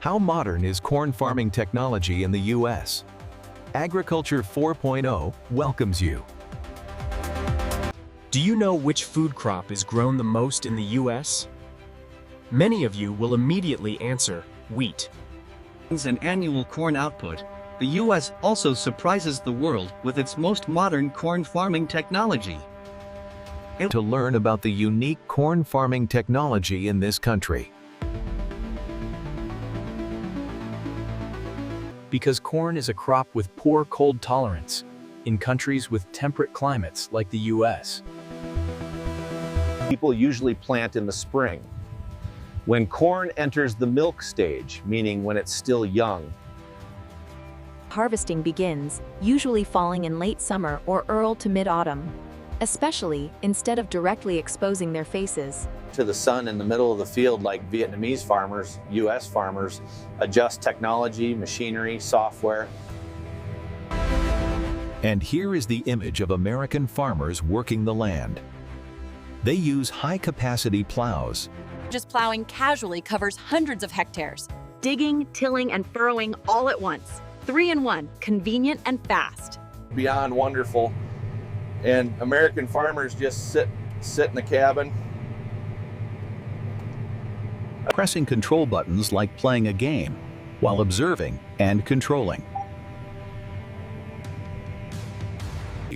How modern is corn farming technology in the U.S.? Agriculture 4.0 welcomes you. Do you know which food crop is grown the most in the U.S.? Many of you will immediately answer wheat. An annual corn output, the U.S. also surprises the world with its most modern corn farming technology. To learn about the unique corn farming technology in this country. Because corn is a crop with poor cold tolerance in countries with temperate climates like the U.S. People usually plant in the spring. When corn enters the milk stage, meaning when it's still young, harvesting begins, usually falling in late summer or early to mid-autumn, especially instead of directly exposing their faces to the sun in the middle of the field like Vietnamese farmers, US farmers adjust technology, machinery, software. And here is the image of American farmers working the land. They use high-capacity plows. Just plowing casually covers hundreds of hectares. Digging, tilling, and furrowing all at once. 3-in-1, convenient and fast. Beyond wonderful. And American farmers just sit in the cabin, pressing control buttons like playing a game, while observing and controlling.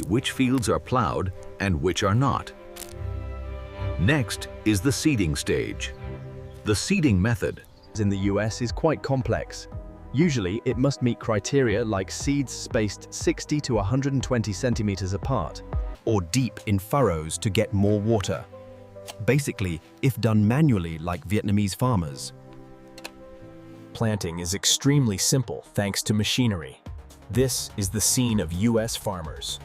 Which fields are plowed and which are not. Next is the seeding stage. The seeding method in the U.S. is quite complex. Usually, it must meet criteria like seeds spaced 60 to 120 centimeters apart, or deep in furrows to get more water. Basically, if done manually like Vietnamese farmers. Planting is extremely simple thanks to machinery. This is the scene of U.S. farmers.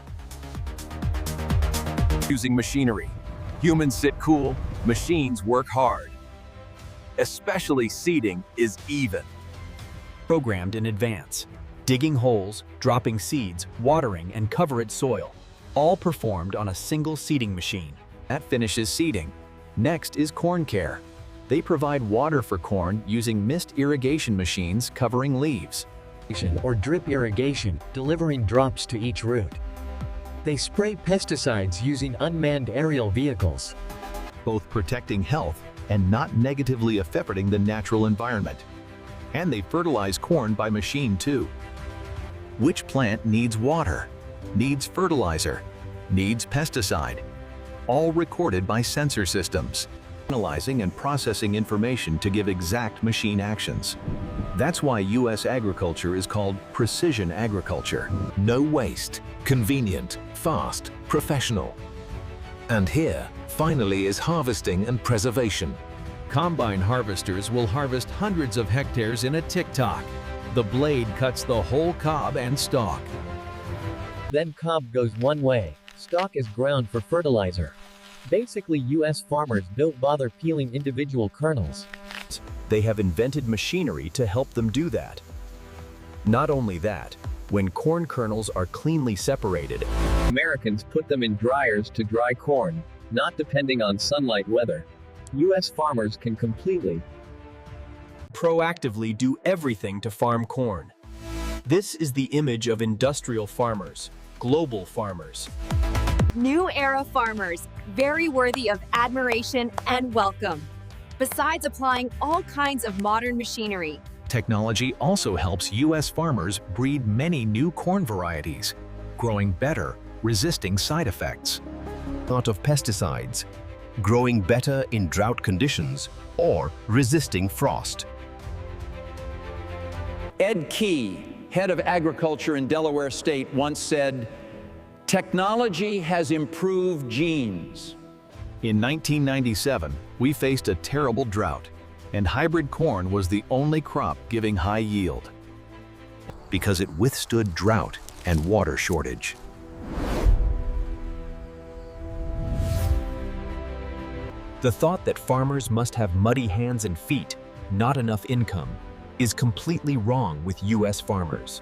Using machinery. Humans sit cool, machines work hard. Especially seeding is even. Programmed in advance. Digging holes, dropping seeds, watering, and covered soil. All performed on a single seeding machine. That finishes seeding. Next is corn care. They provide water for corn using mist irrigation machines covering leaves. Or drip irrigation, delivering drops to each root. They spray pesticides using unmanned aerial vehicles, both protecting health and not negatively affecting the natural environment. And they fertilize corn by machine too. Which plant needs water, needs fertilizer, needs pesticide? All recorded by sensor systems, analyzing and processing information to give exact machine actions. That's why U.S. agriculture is called precision agriculture. No waste, convenient, fast, professional. And here, finally, is harvesting and preservation. Combine harvesters will harvest hundreds of hectares in a tick-tock. The blade cuts the whole cob and stalk. Then cob goes one way, stalk is ground for fertilizer. Basically, U.S. farmers don't bother peeling individual kernels. They have invented machinery to help them do that. Not only that, when corn kernels are cleanly separated, Americans put them in dryers to dry corn, not depending on sunlight weather. U.S. farmers can completely proactively do everything to farm corn. This is the image of industrial farmers, global farmers. New era farmers, very worthy of admiration and welcome. Besides applying all kinds of modern machinery, technology also helps U.S. farmers breed many new corn varieties, growing better, resisting side effects. Not of pesticides, growing better in drought conditions, or resisting frost. Ed Key, head of agriculture in Delaware State, once said, "Technology has improved genes." In 1997, we faced a terrible drought, and hybrid corn was the only crop giving high yield. Because it withstood drought and water shortage. The thought that farmers must have muddy hands and feet, not enough income, is completely wrong with U.S. farmers.